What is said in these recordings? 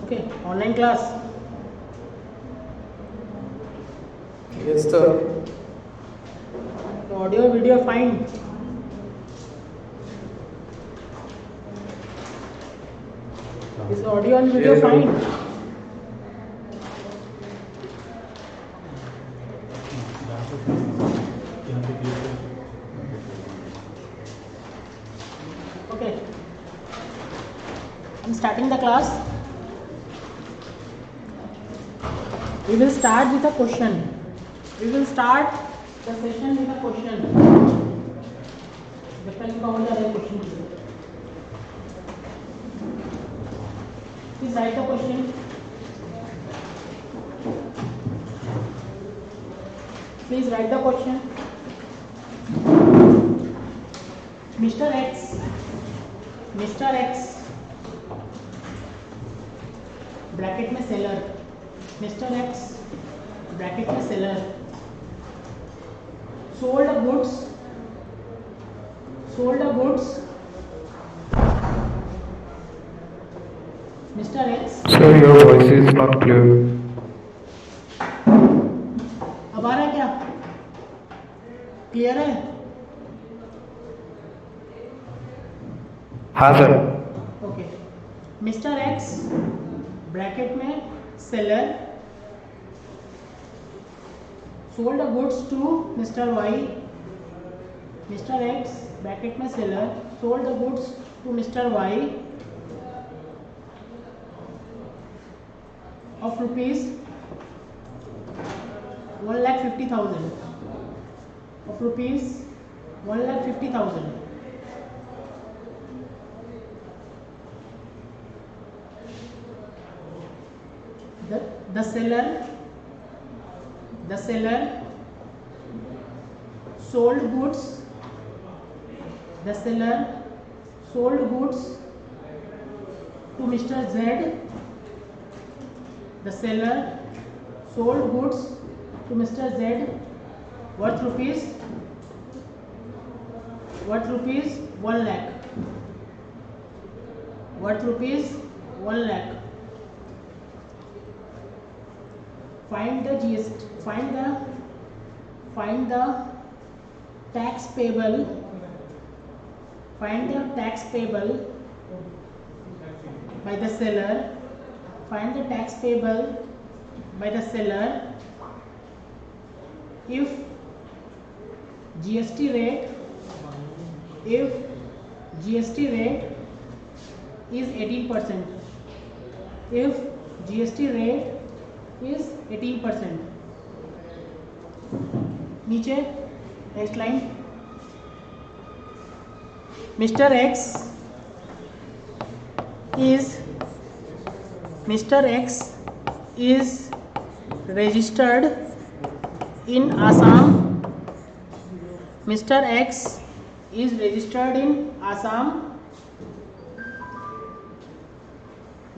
Okay, online class. Yes, sir. Audio, video, fine. Is audio and video Yes, sir. fine? Okay. I'm starting the class. We will start with a question. We will start the session with a question. जब तक इनका हो जाए question. Please write the question. Please write the question. Mr. X bracket में seller, Mr. X bracket में seller sold a goods Mr. X. Sir, your voice is not clear. अब आ रहा है क्या? क्लियर है? हाँ sir. Okay. Mr. X bracket में seller sold a goods to Mr. Y. Mr. X bracket में seller sold the goods to Mr. Y of rupees 1,50,000 of rupees 1,50,000. The seller sold goods. The seller sold goods to Mr. Z. The seller sold goods to Mr. Z worth rupees 1 lakh. Worth rupees 1 lakh. Find the GST. Find the tax payable. Find the tax payable by the seller. Find the tax payable by the seller if GST rate is 18%. If GST rate is 18%. नीचे next line. Mr. X is registered in Assam. Mr. X is registered in Assam.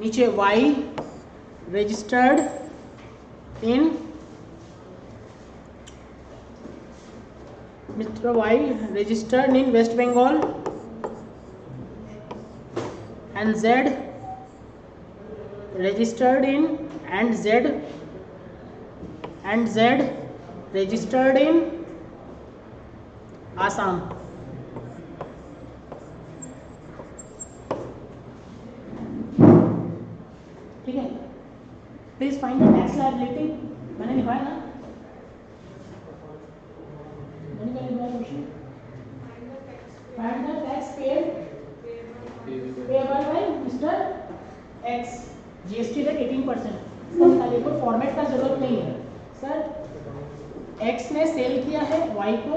नीचे Y registered in Mr. Y registered in West Bengal and Z registered in registered in Assam. ठीक है. Please find the tax liability. मैंने लिखवाया ना. Find the tax payable by Mr. X. GST rate 18%. इसका निकालिए. कोई format का जरूरत नहीं है सर. X ने सेल किया है Y को,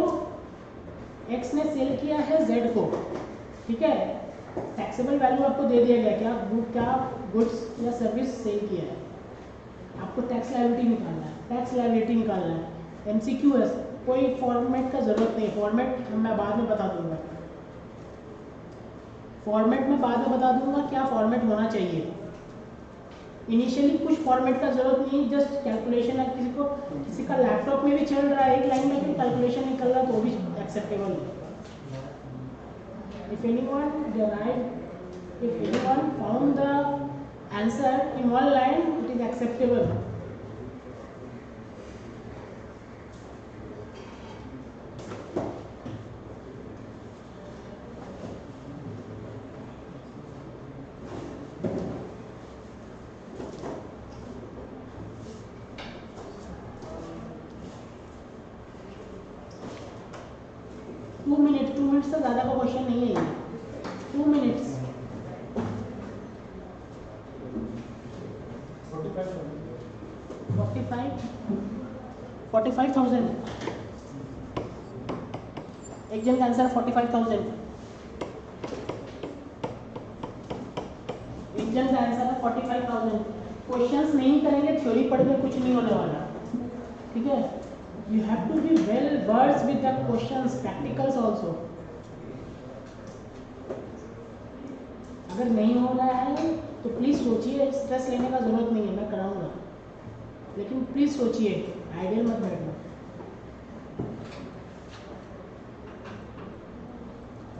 X ने सेल किया है Z को. ठीक है. टैक्सेबल वैल्यू आपको दे दिया गया क्या गुड्स या सर्विस सेल किया है. आपको टैक्स लायबिलिटी निकालना है. MCQ है. कोई फॉर्मेट का जरूरत नहीं. फॉर्मेट मैं बाद में बता दूंगा. क्या फॉर्मेट होना चाहिए. इनिशियली कुछ फॉर्मेट का जरूरत नहीं. जस्ट कैलकुलेशन है. किसी का लैपटॉप में भी चल रहा है. एक लाइन में कैलकुलेशन निकल रहा है तो भी एक्सेप्टेबल है. If anyone found the answer in one line, it is acceptable. To minute से ज़्यादा का क्वेश्चन नहीं है ये. 2 minutes. 45,000. एक जन का आंसर 45,000. एक जन का आंसर है 45,000. क्वेश्चंस नहीं करेंगे, थ्योरी पढ़ के कुछ नहीं होने वाला. ठीक है, you have to be well versed with the questions, practicals also. अगर नहीं हो रहा है तो प्लीज़ सोचिए, स्ट्रेस लेने का ज़रूरत नहीं है, मैं कराऊंगा, लेकिन प्लीज़ सोचिए, आइडियल मत बैठना.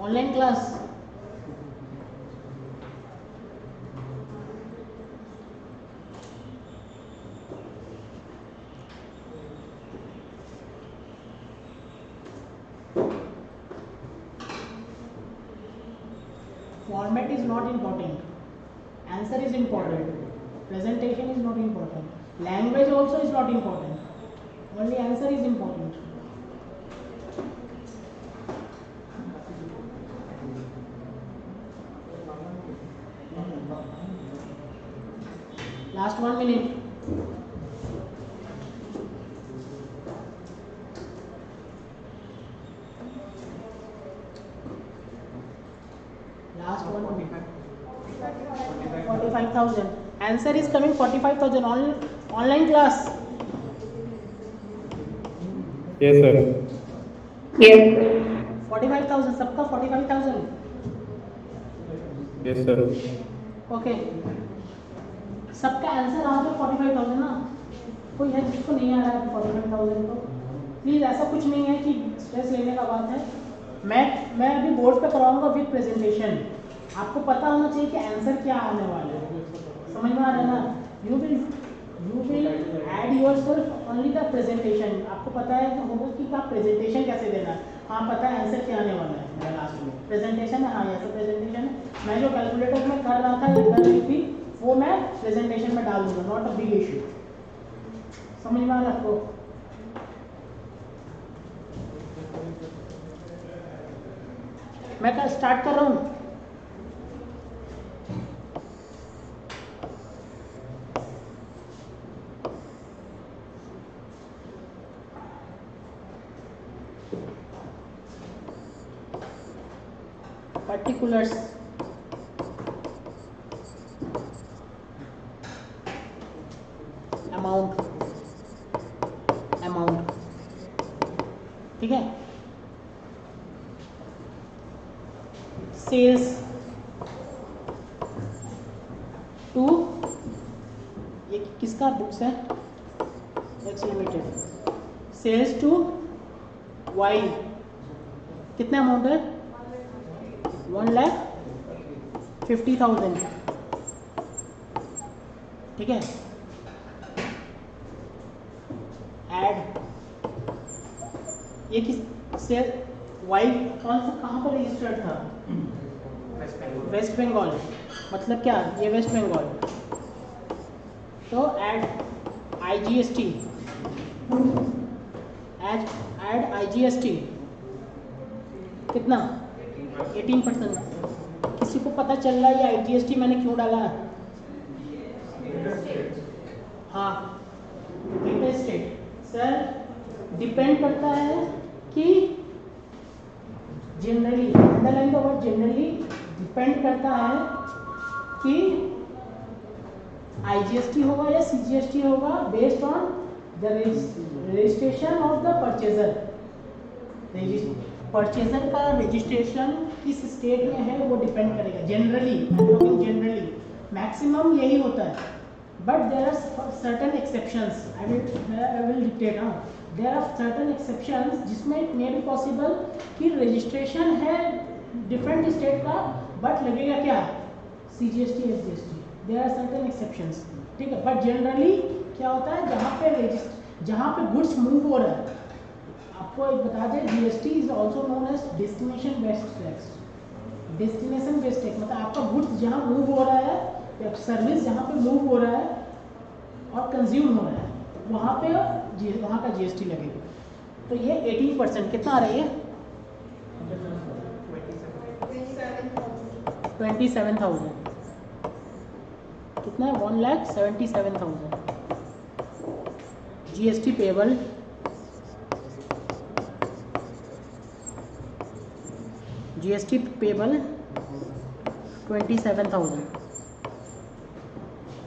Online class format is not important, answer is important, presentation is not important, language also is not important, only answer is important. Last 1 minute. Last one. 45,000. Answer is coming 45,000. Online class. Yes, sir. Yes. 45,000. सबका 45,000. Yes, sir. Okay, सबका answer आ गया 45,000 ना. कोई है जिसको नहीं आ रहा है 45,000? तो प्लीज़ ऐसा कुछ नहीं है कि स्ट्रेस लेने का बात है. मैं अभी बोर्ड पे कराऊंगा विद प्रेजेंटेशन. आपको पता होना चाहिए कि आंसर क्या आने वाला है. समझ में आ रहा है ना? You will add yourself only the presentation. आपको पता है कि होगा कि आप प्रेजेंटेशन कैसे देना है. हाँ, पता है आंसर क्या आने वाला है. मेरा लास्ट में प्रेजेंटेशन है. हाँ, ये तो प्रेजेंटेशन है. मैं जो कैलकुलेटर में कर रहा था ये कर रही थी, वो मैं प्रेजेंटेशन में डाल दूंगा. Not a big issue. समझ में आ रहा है आपको? मैं स्टार्ट कर रहा हूँ. पर्टिकुलर्स, अमाउंट, ठीक है. सेल्स टू, ये किसका बुक्स है? X limited. Sales to Y, कितना अमाउंट है? 1,50,000. ठीक है. ऐड, ये किस सेल वाई कौन सा कहाँ पर रजिस्टर्ड था? वेस्ट बंगाल. मतलब क्या? ये वेस्ट बंगाल. तो ऐड IGST, ऐड IGST कितना? 18%. किसी को पता चल रहा है ये IGST मैंने क्यों डाला है? हाँ, इंटरस्टेट. सर डिपेंड करता है कि generally, underline the word generally, depend करता है कि IGST होगा या CGST होगा based on the registration of the purchaser. Purchaser का रजिस्ट्रेशन किस स्टेट में है वो डिपेंड करेगा. जनरली मैक्सिमम यही होता है, but there are certain exceptions. I will dictate. There are certain exceptions जिसमें इट मे बी पॉसिबल कि रजिस्ट्रेशन है डिफरेंट स्टेट का, बट लगेगा क्या? CGST SGST. There are certain exceptions, ठीक है। बट जनरली क्या होता है, जहाँ पे गुड्स मूव हो रहा है, आपको एक बता दें, GST is also known as destination based tax. Destination based tax मतलब आपका गुड्स जहाँ मूव हो रहा है या सर्विस जहाँ पे मूव हो रहा है और कंज्यूम हो रहा है, वहाँ पे वहाँ का जीएसटी लगेगा। तो ये 18% कितना आ रहा है ये 27,000, कितना है 1,77,000 GST payable. GST payable 27,000।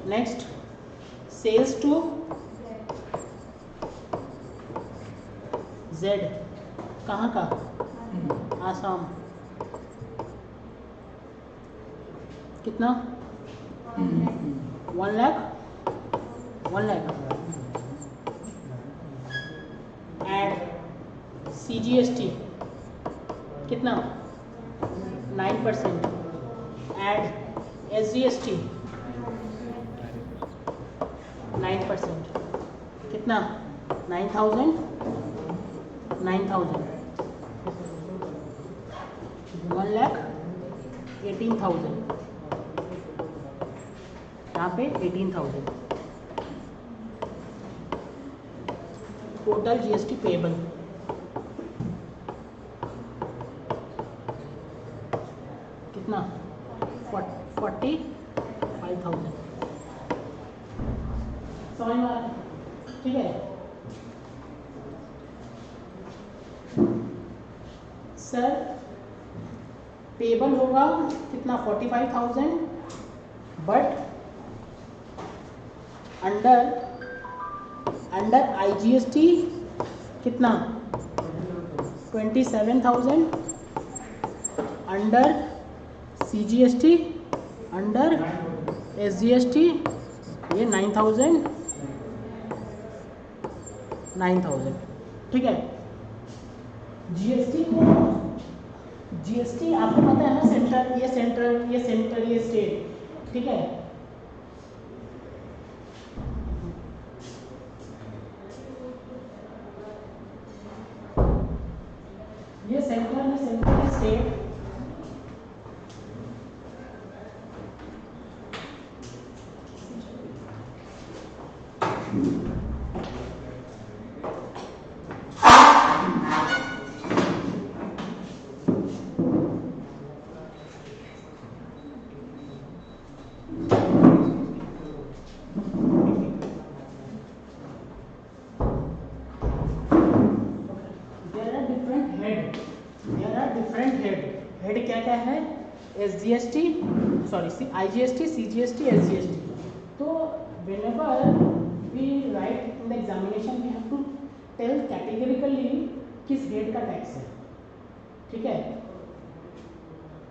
Next sales to Z, कहाँ का, आसाम, कितना 1 लाख एड सीजीएसटी कितना 9%, एड एसजीएसटी 9%, कितना 9,000 1,18,000, यहाँ पे 18,000 टोटल जीएसटी पेबल। कितना 45,000, समझ में आ रहा है? ठीक है सर, पेबल होगा कितना 45,000, बट अंडर आईजीएसटी कितना 27,000, अंडर सीजीएसटी, अंडर एसजीएसटी ये 9,000, ठीक है। जीएसटी आपको पता है ना, सेंट्रल ये स्टेट, ठीक है। ये सेंट्रल स्टेट, हेड क्या क्या है, SGST, sorry IGST, CGST, SGST. तो whenever we write in the examination we have to tell categorically किस हेड का टैक्स है, ठीक है।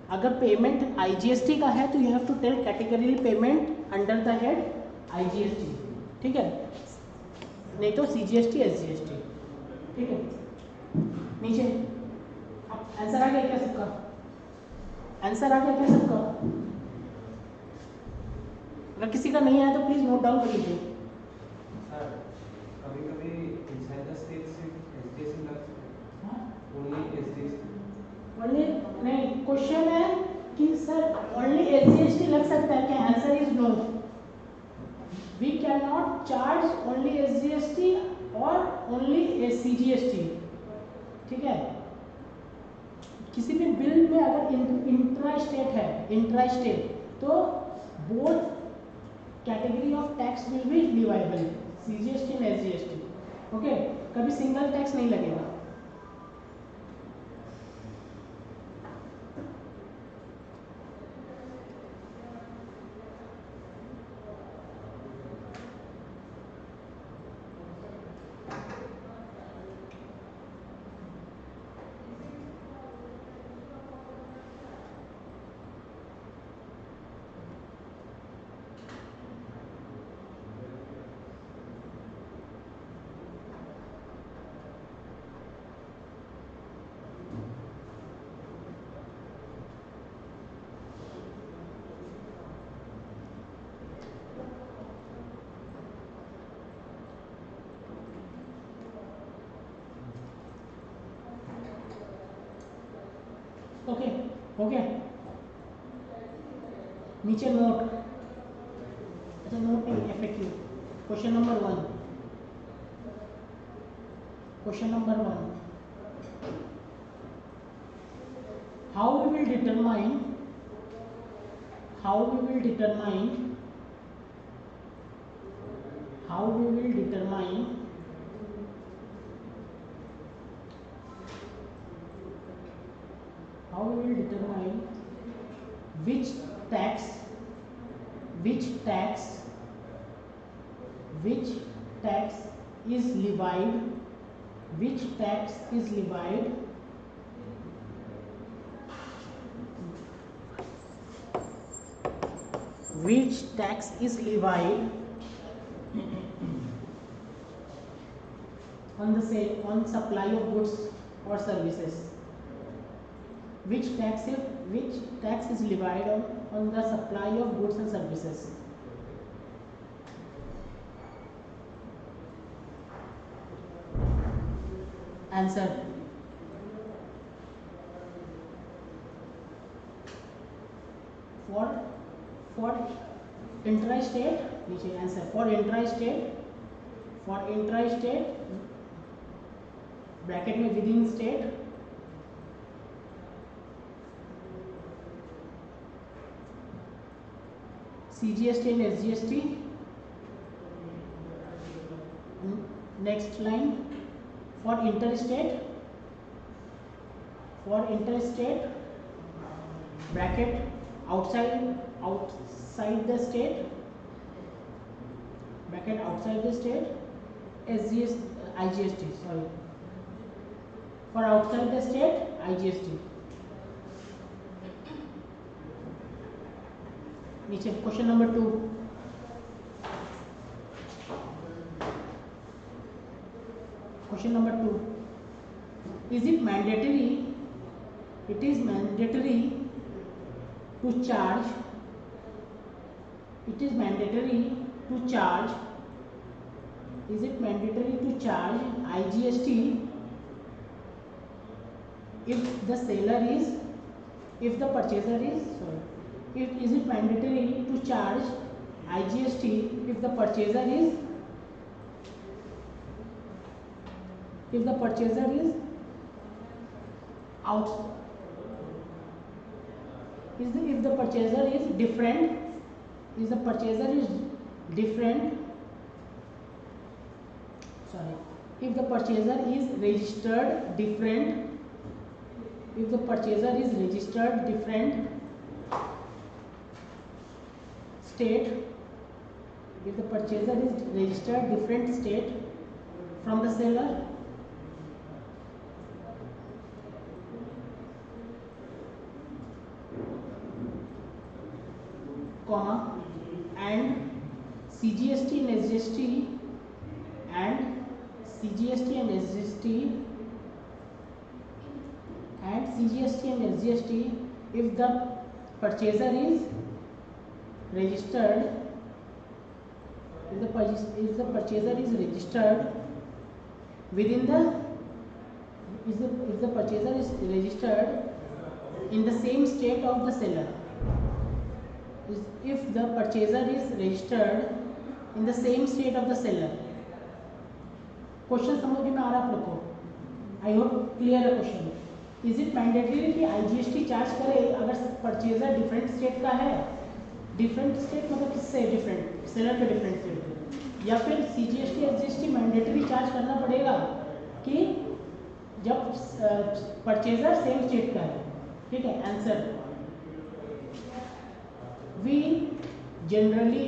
अगर पेमेंट आईजीएसटी का है तो you have to tell category payment under the head IGST, ठीक है, नहीं तो सीजीएसटी, एसजीएसटी, ठीक है। नीचे आंसर आ गया क्या सबका, आंसर आ गया क्या सबका? अगर किसी का नहीं आया तो प्लीज नोट डाउन कर लीजिए। सर कभी-कभी इनसाइड द स्टेट से एसडीएससी लग सकता है, ओनली एसडीएससी ओनली नहीं, क्वेश्चन है कि सर ओनली एसजीएसटी लग सकता है क्या? Answer is no, we can not charge only SGST और ओनली सीजीएसटी, ठीक है। किसी भी बिल में अगर इंट्रा स्टेट है, इंट्रा स्टेट, तो both category of tax will be dividable, CGST and SGST, okay. कभी सिंगल टैक्स नहीं लगेगा। ओके हो गया। नीचे नोट, अच्छा नोट नहीं, FAQ. Question number 1, question number 1, how we will determine how we will determine which tax is levied on the sale, on supply of goods or services. Which tax is levied on the supply of goods and services? Answer. For intra-state, नीचे answer, for intra-state bracket में with in state, CGST and SGST. Next line, for interstate bracket outside the state, bracket outside the state, IGST, sorry, for outside the state IGST. नीचे question number 2, question number 2, is it mandatory to charge IGST if the purchaser is is it mandatory to charge IGST if the purchaser is out, if the purchaser is different, sorry, if the purchaser is registered different state, if the purchaser is registered different state from the seller, comma, and CGST and SGST if the purchaser is registered within the if the purchaser is registered in the same state of the seller, if the purchaser is registered in the same state of the seller. Question समझ में आ रहा आप लोग को? I hope clear है question. Is it mandatory कि IGST charge करे अगर परचेजर डिफरेंट स्टेट का है? डिफरेंट स्टेट मतलब किससे डिफरेंट? सेलर के डिफरेंट स्टेट के। या फिर CGST SGST मैंडेटरी चार्ज करना पड़ेगा कि जब परचेजर सेम स्टेट का है? ठीक है, answer we generally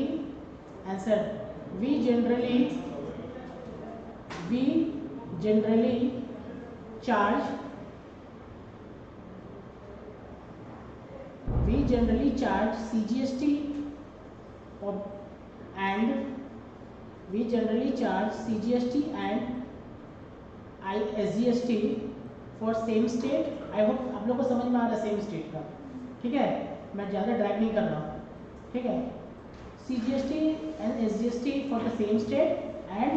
charge CGST and SGST for same state. I hope आप लोग को समझ में आ रहा है सेम स्टेट का। ठीक है, मैं ज़्यादा ड्रैग नहीं कर रहा हूँ। ठीक है, CGST and SGST for the same state and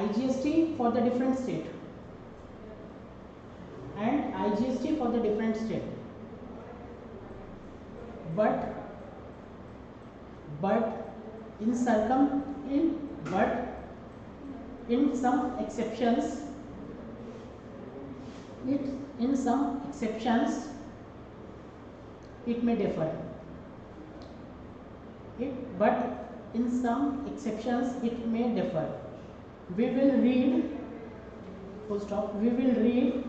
IGST for the different state. and IGST for the different state. But in some exceptions, it may differ. But in some exceptions it may differ. We will read, full stop, we will read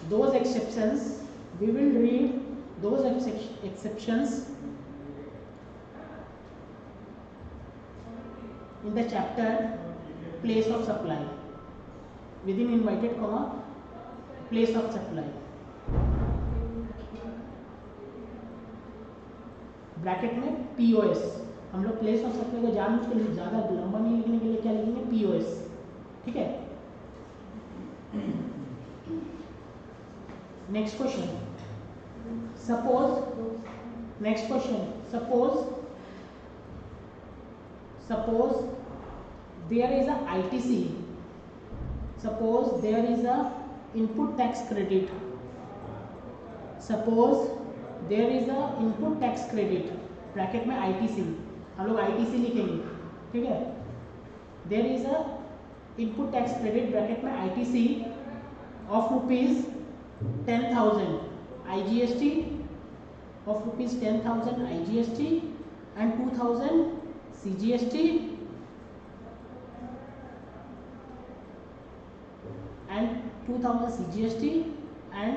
those exceptions. We will read those exceptions in the chapter place of supply, within invited comma place of supply. Bracket में POS, हम लोग place of supply को जानबूझ के ज़्यादा लंबा नहीं लिखने के लिए क्या लिखेंगे, POS, ठीक है। Next question, suppose there is a ITC, suppose there is a input tax credit, suppose there is a input tax credit, bracket में ITC, हम लोग ITC लिखेंगे, ठीक है। there is a input tax credit, bracket में ITC of rupees 10,000 IGST, of rupees 10,000 IGST and 2,000 CGST and 2,000 CGST and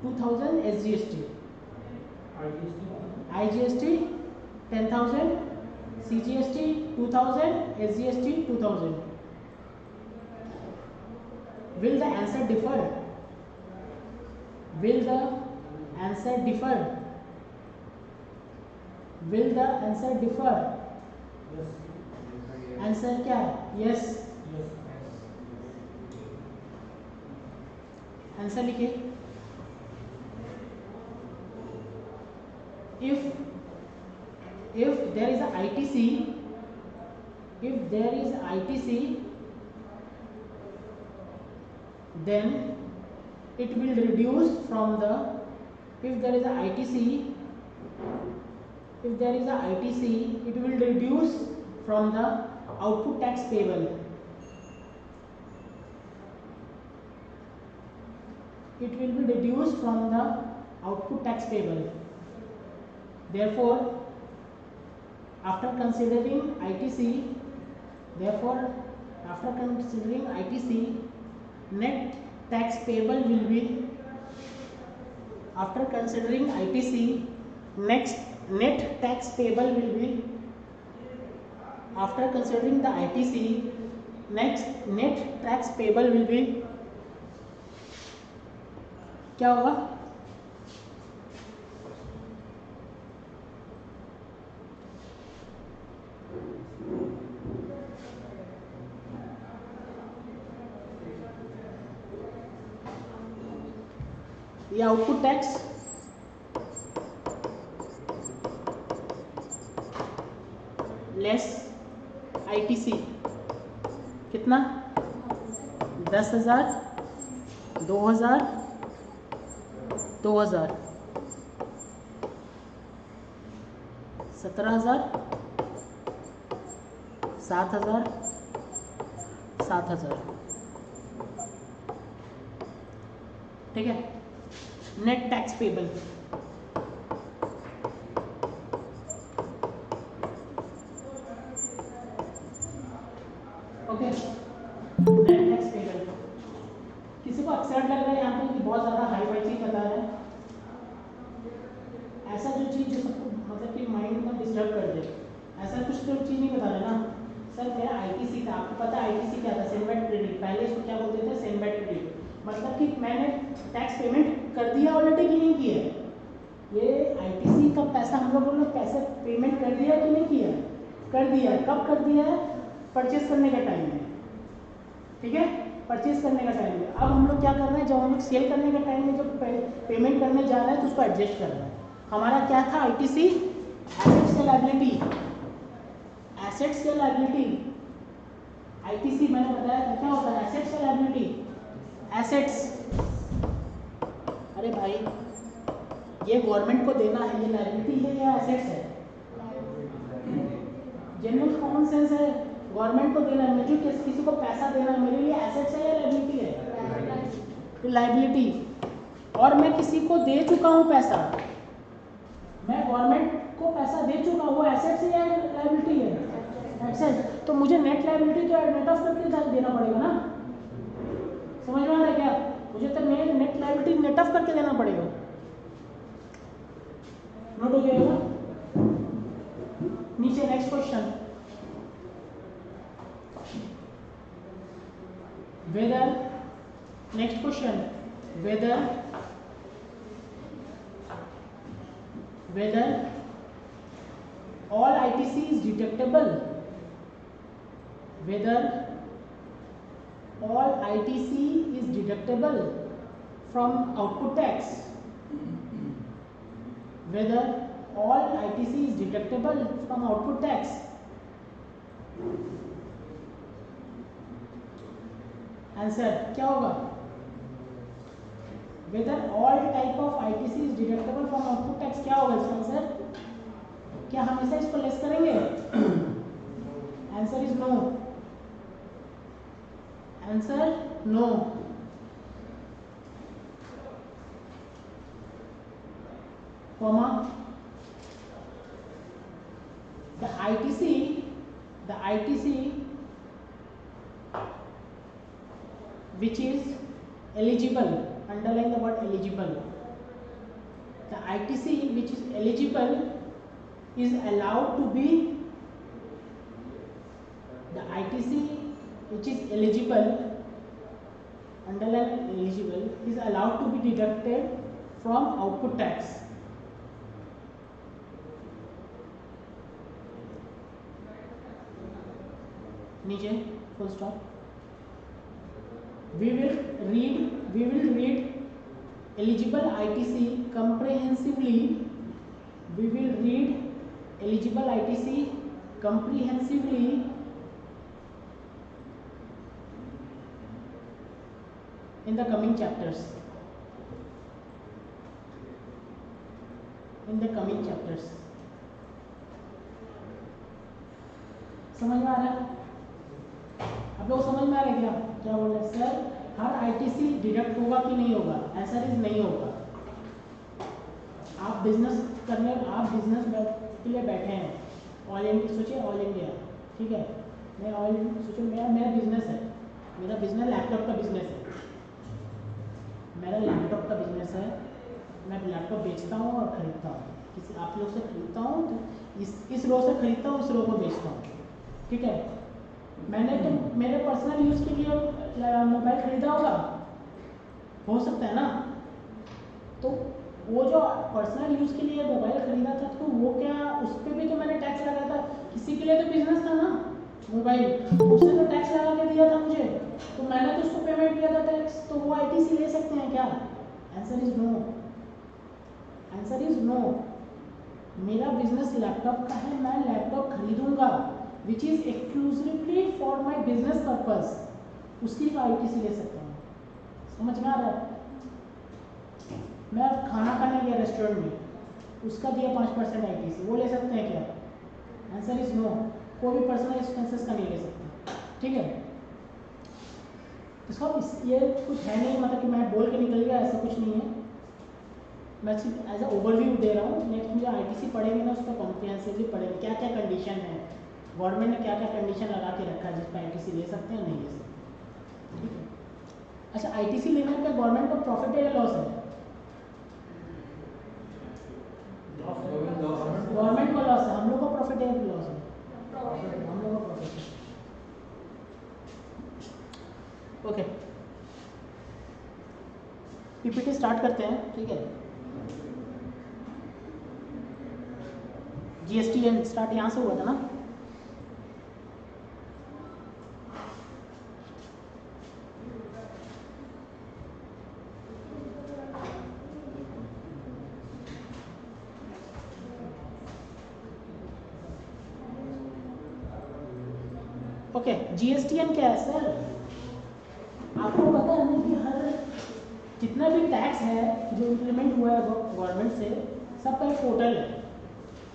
2,000 SGST. IGST 10,000, CGST 2,000, SGST 2,000. Will the answer differ? Will the answer differ? Will the answer differ? Answer क्या है? Yes. Answer लिखिए। if there is a ITC, then it will reduce from the, if there is a ITC, it will reduce from the output tax payable. It will be reduced from the output tax payable. Therefore, after considering ITC, net tax payable will be, after considering ITC, net tax payable will be, after considering the ITC, next net tax payable will be, क्या होगा? ये output tax less ITC कितना? 10,000, 2,000, 2,000, 17,000, 7,000, 7,000, ठीक है। Net tax payable, okay. Net tax payable, किसी को upset लग रहा है यहाँ पे कि बहुत ज़्यादा हाई फाई चीज बता रहा है? ऐसा जो चीज़ जो सबको मतलब कि माइंड में डिस्टर्ब कर दे, ऐसा कुछ तो चीज़ नहीं बता रहे ना सर। मेरा ITC था, आपको पता है ITC क्या था? सेनबैट क्रेडिट, पहले इसको क्या बोलते थे? सेनबैट क्रेडिट, मतलब कि मैंने टैक्स पेमेंट कर दिया ऑलरेडी कि नहीं किया? ये ITC का पैसा हम लोगों ने पैसे पेमेंट कर दिया कि नहीं किया? कर दिया। कब कर दिया है? परचेस करने का टाइम में, ठीक है, परचेस करने का टाइम में। अब हम लोग क्या कर रहे हैं, जब हम लोग सेल करने का टाइम में जब पेमेंट करने जा रहे हैं तो उसको एडजस्ट कर रहे हैं। हमारा क्या था? ITC एसेट्स या लायबिलिटी, एसेट्स या लायबिलिटी। ITC मैंने बताया था क्या होता है? एसेट्स या लायबिलिटी। एसेट्स अरे भाई ये गवर्नमेंट को देना है, ये लायबिलिटी है या एसेट्स है? जनरल कॉमन सेंस है, गवर्नमेंट को देना है, मुझे किसी को पैसा देना है, मेरे लिए एसेट्स है या लायबिलिटी है? लायबिलिटी। और मैं किसी को दे चुका हूँ पैसा, मैं गवर्नमेंट को पैसा दे चुका हूँ, वो एसेट्स है या लायबिलिटी है? एसेट। तो मुझे नेट लायबिलिटी तो नेट ऑफ करके देना पड़ेगा ना, समझ में आ रहा है क्या? मुझे तो नेट लायबिलिटी नेट ऑफ करके देना पड़ेगा। नोट हो गया? नीचे next question, whether next question whether all ITC is deductible, whether all ITC is deductible from output tax, whether all ITC is deductible from output tax. Answer क्या होगा? whether all type of ITC is deductible from output tax, क्या होगा इसका answer? क्या हमेशा इसको less करेंगे? Answer is no, answer no. Comma the ITC which is eligible, underline the word eligible, the ITC which is eligible is allowed to be, the ITC which is eligible, underline eligible, is allowed to be deducted from output tax. नीचे full stop. We will read eligible ITC comprehensively. We will read eligible ITC comprehensively in the coming chapters. समझ में आ रहा है? आप लोग समझ में आ रहे हैं क्या बोल रहे हैं सर? हर आईटीसी डिडक्ट होगा कि नहीं होगा? आंसर इज नहीं होगा। आप बिजनेस के लिए बैठे हैं, ऑल इंडिया सोचिए, ऑल इंडिया, ठीक है, मैं सोचिए मेरा बिजनेस है, मेरा बिजनेस लैपटॉप का बिजनेस है, मेरा लैपटॉप का बिजनेस है, मैं लैपटॉप बेचता हूँ और ख़रीदता हूँ, किसी आप लोग से ख़रीदता हूँ, तो इस रो से ख़रीदता हूँ, इस रो को बेचता हूँ, ठीक है। मैंने तो मेरे पर्सनल यूज़ के लिए मोबाइल ख़रीदा होगा, हो सकता है ना, तो वो जो पर्सनल यूज़ के लिए मोबाइल ख़रीदा था, तो वो क्या उस पर भी तो मैंने टैक्स लगाया था, किसी के लिए तो बिजनेस था ना मोबाइल, उसने तो टैक्स लगा के दिया था मुझे, तो मैंने तो उसको पेमेंट किया था टैक्स, तो वो आईटीसी ले सकते हैं क्या? Answer is no, answer is no. मेरा बिजनेस लैपटॉप का है, मैं लैपटॉप खरीदूंगा which is exclusively for my business purpose, उसकी तो आईटीसी ले सकता हूँ। समझ में आ रहा है? मैं खाना खाने गया रेस्टोरेंट में, उसका दिया 5% आईटीसी, वो ले सकते हैं क्या? आंसर इज नो, कोई भी पर्सनल एक्सपेंसेस का नहीं ले सकते, ठीक है। इसका ये कुछ है नहीं, मतलब कि मैं बोल के निकल गया, ऐसा कुछ नहीं है, मैं सिर्फ एज अ ओवरव्यू दे रहा हूँ। नेक्स्ट मुझे आईटीसी पढ़ेंगे ना, उसका कॉम्प्रिहेंसिवली पढ़ेंगे, क्या क्या कंडीशन है, गवर्नमेंट ने क्या क्या कंडीशन लगा के रखा है जिस पर आईटीसी ले सकते हैं नहीं ले सकते, ठीक है। अच्छा, आईटीसी लेने पर गवर्नमेंट को प्रॉफिट है या लॉस है? गवर्नमेंट को लॉस है, हम लोग को प्रॉफिट है या लॉस है? हम लोग को प्रॉफिट है। ओके, पीपीटी स्टार्ट करते हैं, ठीक है। जीएसटी स्टार्ट यहाँ से हुआ था ना? ओके, जीएसटीएन क्या है सर? आपको पता है ना कि जितना भी टैक्स है जो इम्प्लीमेंट हुआ है गवर्नमेंट से, सबका एक पोर्टल है।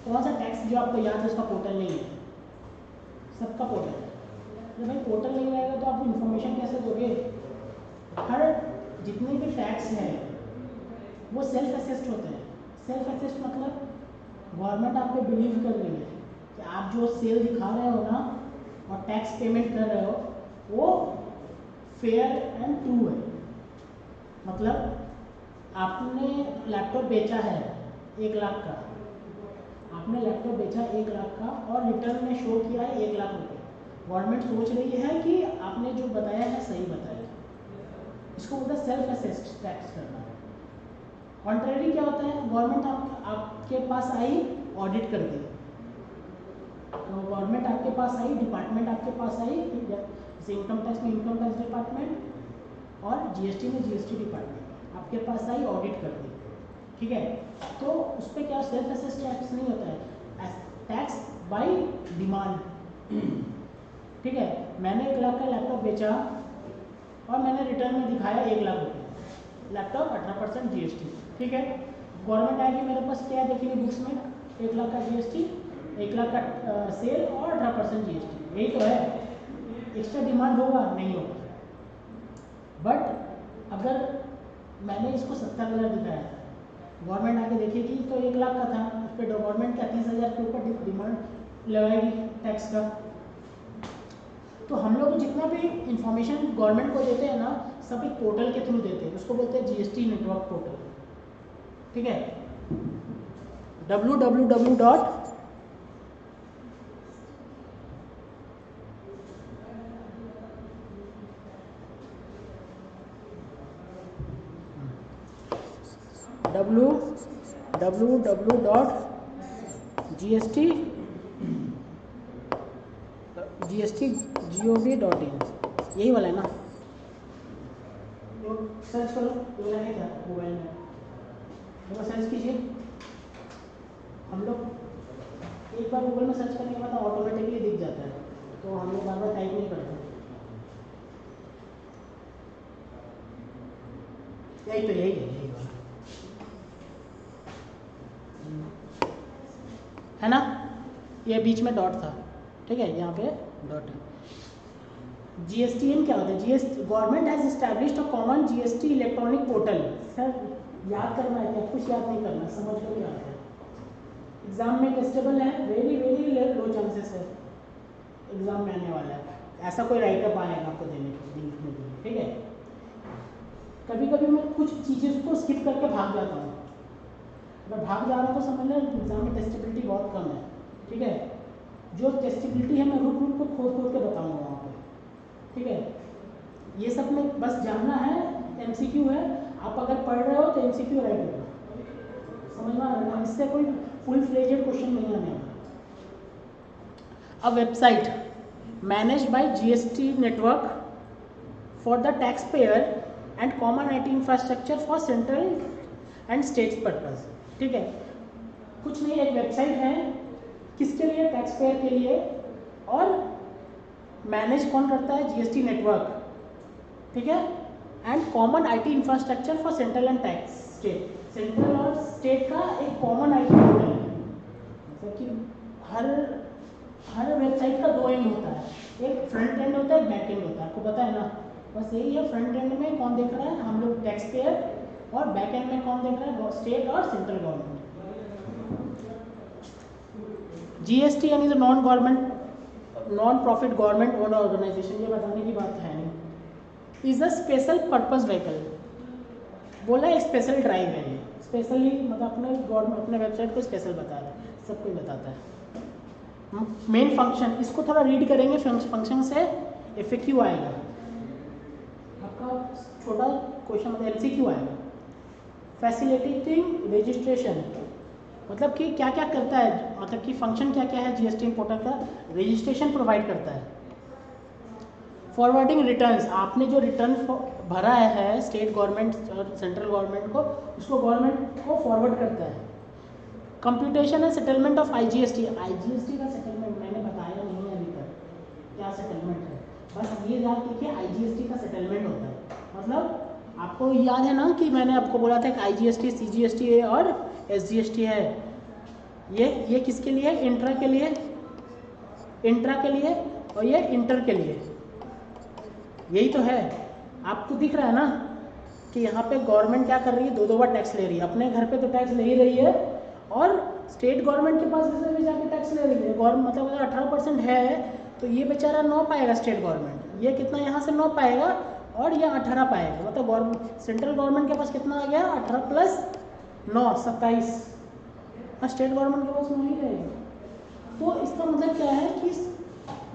कौन सा टैक्स जो आपको याद है उसका पोर्टल नहीं है? सबका पोर्टल है। जब भाई पोर्टल नहीं रहेगा तो आप इन्फॉर्मेशन कैसे दोगे? हर जितने भी टैक्स हैं वो सेल्फ असेस्ड होते हैं। सेल्फ असेस्ड मतलब गवर्नमेंट आप पे बिलीव कर रही है कि आप जो सेल दिखा रहे हो ना और टैक्स पेमेंट कर रहे हो वो फेयर एंड ट्रू है। मतलब आपने लैपटॉप बेचा है 1 लाख का, आपने लैपटॉप बेचा 1 लाख का और रिटर्न में शो किया है 1 लाख रुपये। गवर्नमेंट सोच रही है कि आपने जो बताया है सही बताया। इसको बोलते हैं सेल्फ असेस्ड टैक्स करना। कॉन्ट्रेरी क्या होता है? गवर्नमेंट आपके पास आई, ऑडिट कर दी। तो गवर्नमेंट आपके पास आई, डिपार्टमेंट आपके पास आई, जैसे इनकम टैक्स में इनकम टैक्स डिपार्टमेंट और जीएसटी में जीएसटी डिपार्टमेंट आपके पास आई, ऑडिट कर दी, ठीक है। तो उस पर क्या सेल्फ असेस्ड टैक्स नहीं होता है, टैक्स बाय डिमांड, ठीक है। मैंने 1 लाख का लैपटॉप बेचा और मैंने रिटर्न में दिखाया 1 लाख रुपये, लैपटॉप 18% जीएसटी, ठीक है। गवर्नमेंट आएगी मेरे पास क्या देखेगी बुक्स में? 1 लाख का जीएसटी, 1 लाख का सेल और 18% जीएसटी, यही तो है। एक्स्ट्रा डिमांड होगा? नहीं होगा। बट अगर मैंने इसको 70,000 दिखाया, गवर्नमेंट आके देखेगी तो 1 लाख का था, उस पर गवर्नमेंट का 30,000 के ऊपर डिमांड लगाएगी टैक्स का। तो हम लोग जितना भी इंफॉर्मेशन गवर्नमेंट को देते हैं ना, सब एक पोर्टल के थ्रू देते हैं, उसको बोलते हैं जीएसटी नेटवर्क पोर्टल, ठीक है। www. gov.in, यही वाला है ना? सर्च करो, तो नहीं था मोबाइल में, तो सर्च कीजिए। हम लोग एक बार गूगल में सर्च करने के बाद ऑटोमेटिकली दिख जाता है, तो हम लोग बार बार टाइप नहीं करते। यही तो यही है, यही वाला है ना? ये बीच में डॉट था, ठीक है, यहाँ पे डॉट है। जीएसटीएन क्या होता है? GST government has established a common GST electronic portal. Sir याद करना है क्या? कुछ याद नहीं करना, समझ लो क्या है। एग्जाम में टेस्टेबल है, वेरी वेरी लो चांसेस है एग्जाम में आने वाला है, ऐसा कोई राइटअप आएगा आपको देने के लिए, ठीक है। कभी कभी मैं कुछ चीज़ें को स्किप करके भाग जाता हूँ, मैं भाग जा रहा हूँ तो समझ लें एग्जाम में टेस्टेबिलिटी बहुत कम है, ठीक है। जो टेस्टेबिलिटी है मैं रुक रुक को खोद खोद के बताऊँगा वहाँ पर, ठीक है। ये सब में बस जानना है, एमसीक्यू है, आप अगर पढ़ रहे हो तो एमसीक्यू राइट होगा, समझ में आ रहा है? इससे कोई फुल फ्लेजेड क्वेश्चन नहीं आने वाला। A website managed by GST network for the tax payer and common IT infrastructure for central and state purpose, ठीक है। कुछ नहीं, एक वेबसाइट है, किसके लिए? टैक्स पेयर के लिए, और मैनेज कौन करता है? जीएसटी नेटवर्क, ठीक है। And common IT infrastructure for central and tax state, central और स्टेट का एक कॉमन आईटी पोर्टल है। मतलब कि हर वेबसाइट का 2 एंड होता है, एक फ्रंट एंड होता है, एक बैक एंड होता है, आपको पता है ना? बस यही है, फ्रंट एंड में कौन देख रहा है? हम लोग टैक्स पेयर, और बैक एंड में कौन देख रहा है? स्टेट और सेंट्रल गवर्नमेंट। जीएसटी यानी जो non profit government owned organisation, ये बताने की बात है नहीं। Is a special purpose vehicle, बोला एक स्पेशल ड्राइव है ये, स्पेशली मतलब अपने वेबसाइट को स्पेशल बता रहा है, सब कुछ बताता है। मेन फंक्शन, इसको थोड़ा रीड करेंगे, फंक्शन से एफएक्यू आएगा, आपका छोटा क्वेश्चन मतलब एमसीक्यू आएगा। फैसिलिटेटिंग रजिस्ट्रेशन, मतलब कि क्या क्या करता है, मतलब कि फंक्शन क्या क्या है जीएसटी पोर्टल का? रजिस्ट्रेशन प्रोवाइड करता है। फॉरवर्डिंग रिटर्न्स, आपने जो रिटर्न भरा है स्टेट गवर्नमेंट और सेंट्रल गवर्नमेंट को, उसको गवर्नमेंट को फॉरवर्ड करता है। Computation and settlement of IGST, IGST का सेटलमेंट मैंने बताया नहीं है अभी तक क्या सेटलमेंट है, बस ये याद कीजिए आईजीएसटी का सेटलमेंट होता है, मतलब आपको याद है ना कि मैंने आपको बोला था कि IGST, CGST और SGST है। ये किसके लिए? इंट्रा के लिए, इंट्रा के लिए, और ये इंटर के लिए। यही तो है। आपको दिख रहा है ना कि यहाँ पे गवर्नमेंट क्या कर रही है, दो बार टैक्स ले रही है। अपने घर पे तो टैक्स ले ही रही है, और स्टेट गवर्नमेंट के पास भी जाके टैक्स ले रही है। गवर्नमेंट मतलब अगर 18% है तो ये बेचारा 9 पाएगा स्टेट गवर्नमेंट, ये कितना यहाँ से 9 पाएगा और ये 18 पाएगा। मतलब गवर्नमेंट, सेंट्रल गवर्नमेंट के पास कितना आ गया? 18 प्लस 9 27। स्टेट गवर्नमेंट के पास 9 ही रहेगा। तो इसका मतलब क्या है कि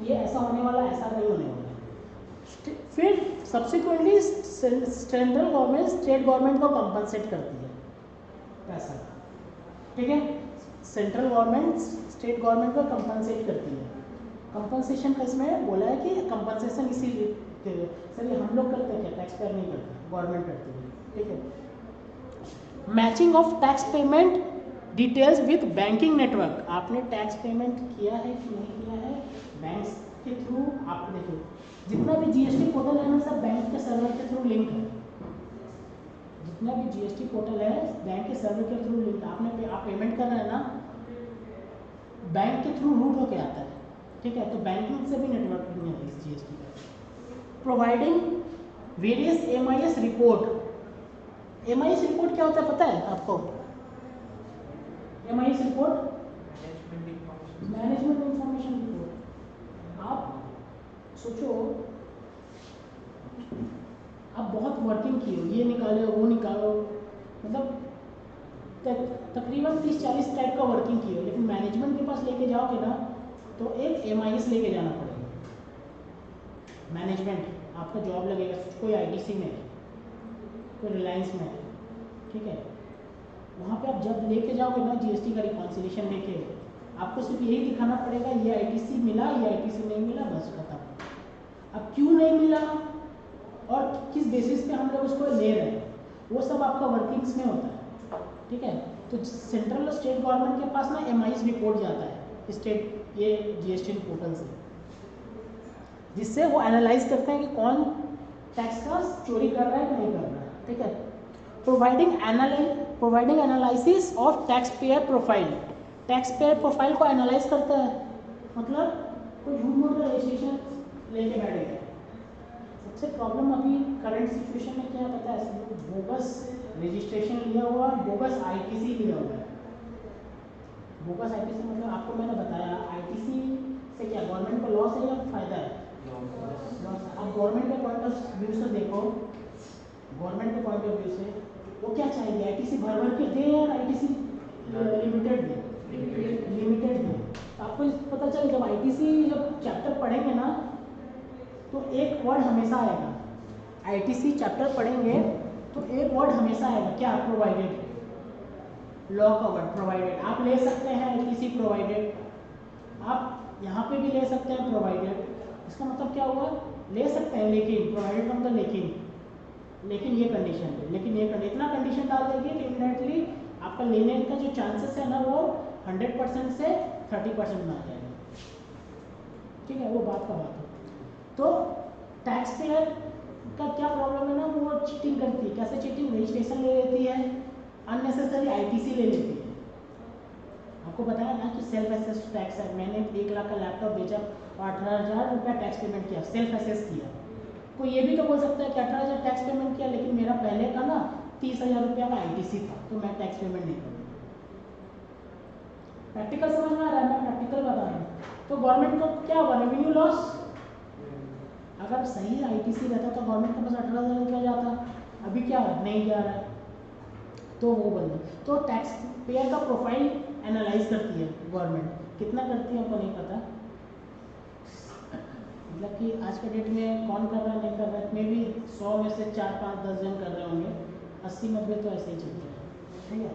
ये ऐसा होने वाला, ऐसा नहीं होने वाला। फिर subsequently central government state government को कंपनसेट करती है पैसा, ठीक है। सेंट्रल गवर्नमेंट स्टेट गवर्नमेंट को कंपनसेट करती है। कंपनसेशन का इसमें बोला है कि कंपनसेशन इसीलिए सर ये हम लोग करते हैं क्या? टैक्स पेयर नहीं करते, गवर्नमेंट करती है, ठीक है। Matching of tax payment details with banking network. आपने टैक्स पेमेंट किया है कि नहीं किया है बैंक के थ्रू? आप देखो जितना भी GST पोर्टल है ना सब बैंक के सर्वर के थ्रू लिंक है। जितना भी GST पोर्टल है बैंक के सर्वर के थ्रू लिंक है। आप पेमेंट कर रहे हैं ना, बैंक के थ्रू रूट होके आता है, ठीक है। तो बैंकिंग से भी नेटवर्क नहीं है इस GST का। Providing various MIS report. MIS report क्या होता है पता है आपको? MIS report management information report. आप सोचो, आप बहुत वर्किंग की हो, ये निकालो वो निकालो, मतलब तकरीबन 30-40 टाइप का वर्किंग की हो, लेकिन मैनेजमेंट के पास लेके जाओगे ना तो एक MIS लेके जाना पड़ेगा। मैनेजमेंट आपका जॉब लगेगा, कोई ITC में, कोई रिलायंस में, ठीक है। वहाँ पे आप जब लेके जाओगे ना GST का रिकॉन्सिलेशन लेके, आपको सिर्फ यही दिखाना पड़ेगा ये ITC मिला, ये ITC नहीं मिला, बस खत्म। अब क्यों नहीं मिला और किस बेसिस पे हम लोग उसको ले रहे हैं, वो सब आपका वर्किंग्स में होता है, ठीक है। तो सेंट्रल और स्टेट गवर्नमेंट के पास ना MIS रिपोर्ट जाता है स्टेट ये GST पोर्टल से, जिससे वो एनालाइज करते हैं कि कौन टैक्स का चोरी कर रहा है कि नहीं कर रहा है, ठीक है। Providing analysis of tax payer profile. Tax payer profile को एनालाइज करता है, मतलब कोई झूठ मूठ का रजिस्ट्रेशन लेके बैठ गया। सबसे प्रॉब्लम अभी करंट सिचुएशन में क्या पता है, सब लोग बोगस रजिस्ट्रेशन लिया हुआ, बोगस ITC लिया हुआ है। बोगस ITC मतलब आपको मैंने बताया ITC से क्या गवर्नमेंट को लॉस है या फायदा है? लॉस। अब गवर्नमेंट के पॉइंट ऑफ व्यू से देखो, गवर्नमेंट के पॉइंट ऑफ व्यू से वो क्या चाहेंगे? ITC भर के दे या ITC लिमिटेड दे? लिमिटेड दे। आपको पता चले जब ITC जब चैप्टर पढ़ेंगे ना तो एक वर्ड हमेशा आएगा। ITC चैप्टर पढ़ेंगे तो एक वर्ड हमेशा आएगा, क्या? प्रोवाइडेड। लॉ का वर्ड प्रोवाइडेड। आप ले सकते हैं ITC प्रोवाइडेड, आप यहाँ पे भी ले सकते हैं प्रोवाइडेड। इसका मतलब क्या हुआ? ले सकते हैं, लेकिन प्रोवाइडेड का मतलब लेकिन ये कंडीशन है, लेकिन ये इतना कंडीशन डाल देंगे कि इनडायरेक्टली आपका लेने का जो चांसेस है ना वो 100% से 30% में आ जाएगा, ठीक है। वो बात का बात है। तो टैक्स पेयर का क्या प्रॉब्लम है ना, वो चीटिंग करती है। कैसे चीटिंग? रजिस्ट्रेशन ले लेती है, अननेसेसरी ITC ले लेती है। आपको बताया ना कि सेल्फ असेस टैक्स है। मैंने 1 लाख का लैपटॉप बेचा और 18,000 रुपया टैक्स पेमेंट किया, सेल्फ असेस किया। कोई ये भी तो बोल सकता है कि 18,000 टैक्स पेमेंट किया, लेकिन मेरा पहले का ना 30,000 रुपया का ITC था, तो मैं टैक्स पेमेंट नहीं करूँगा। प्रैक्टिकल समझ में आ रहा है? मैं प्रैक्टिकल बता रहा हूँ। तो गवर्नमेंट को क्या हुआ? Revenue loss. अगर सही ITC रहता तो गवर्नमेंट के पास 18,000 रुपया जाता, अभी क्या नहीं जा रहा है, तो वो बंद। तो टैक्स पेयर का प्रोफाइल एनालाइज करती है गवर्नमेंट। कितना करती है हमको नहीं पता, मतलब कि आज के डेट में कौन कर रहा है नहीं कर रहा है, मे भी 100 में से 4, 5, 10 जन कर रहे होंगे, 80-90 तो ऐसे ही चलते हैं, ठीक है।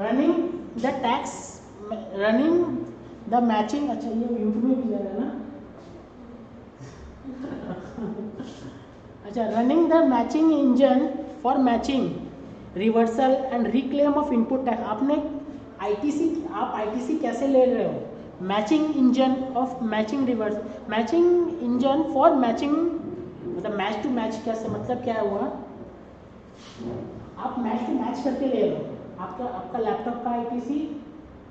Running the matching. अच्छा ये यूट्यूब में भी जा रहा है ना। अच्छा, running the matching engine for matching reversal and reclaim of input tax. आपने आप ITC कैसे ले रहे हो? Matching engine of matching reverse, matching engine for matching, मतलब मैच टू मैच। कैसे मतलब क्या हुआ आप मैच टू मैच करके ले लो, आपका लैपटॉप का आईटीसी,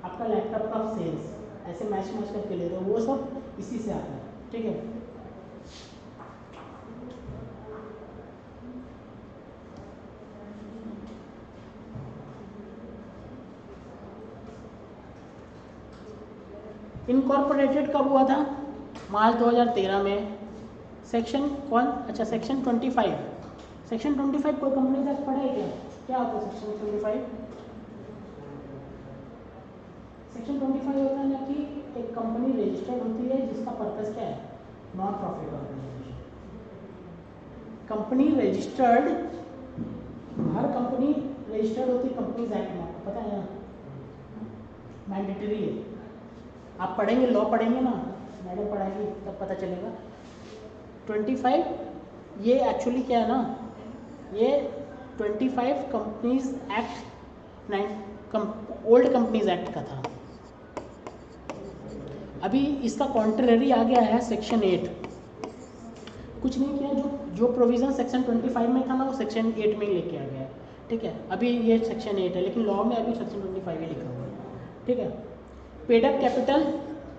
आपका लैपटॉप का सेल्स, ऐसे मैच करके ले लो, वो सब इसी से आता है, ठीक है। इनकॉर्पोरेटेड कब हुआ था? मार्च 2013 में। सेक्शन कौन? अच्छा, सेक्शन 25। सेक्शन 25 कोई कंपनी एक्ट पढ़ा है क्या? क्या होता है सेक्शन 25? सेक्शन 25 होता है ना कि एक कंपनी रजिस्टर्ड होती है जिसका पर्पस क्या है? Non profit organization. Company registered, हर कंपनी रजिस्टर्ड होती है कंपनीज एक्ट में, आपको पता है ना, मैंडेटरी है। आप पढ़ेंगे, लॉ पढ़ेंगे ना, मैडम पढ़ाएंगी तब पता चलेगा। 25 ये एक्चुअली क्या है ना, ये 25 companies act old companies act का था। अभी इसका कॉन्ट्ररी आ गया है सेक्शन 8। कुछ नहीं किया, जो प्रोविज़न सेक्शन 25 में था ना, वो सेक्शन 8 में ही लेके आ गया है, ठीक है। अभी ये सेक्शन 8 है, लेकिन लॉ में अभी सेक्शन 25 ही लिखा हुआ है, ठीक है। Paid up capital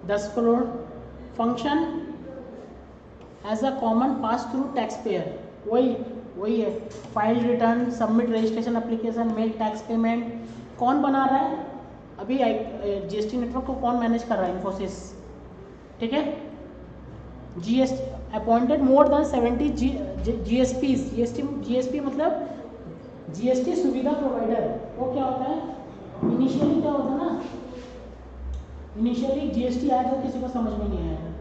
10 crore. Function as a common pass through tax payer, वही है, file return, submit registration application, make tax payment. कौन बना रहा है अभी? जीएसटी नेटवर्क को कौन मैनेज कर रहा है? इन्फोसिस, ठीक है। GST appointed more than 70 GSP. GSP मतलब जीएसटी सुविधा प्रोवाइडर। वो क्या होता है? इनिशियली क्या होता है ना, इनिशियली जीएसटी आया तो किसी को समझ में नहीं आया।